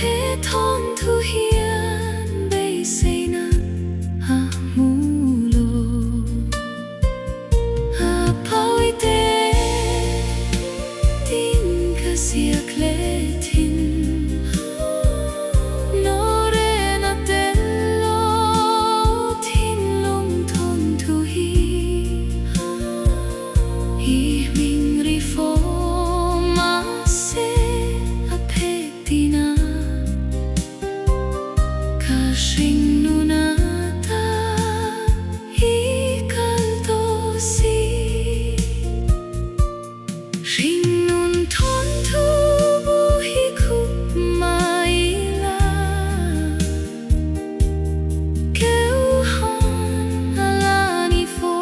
thế thon thu hiền bay say na ha mu lo ha poi te tin ka sia kle tin no re na te lo tin long thon thu hi mình ri fo ma se a pe tina ka shin nu na ta hi kal to si shin nun thon thu bu hi khu mai la kêu hon ala ni fo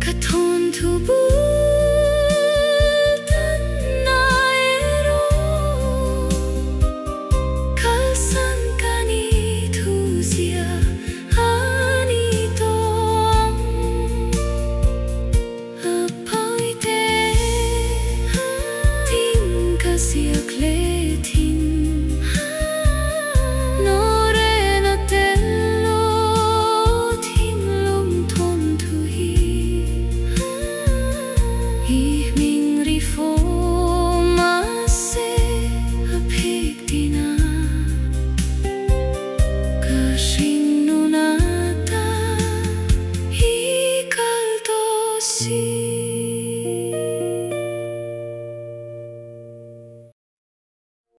ka thon thu bu tan na ero ka san ka ni thu sia ani tong a pai te tin ka sia kle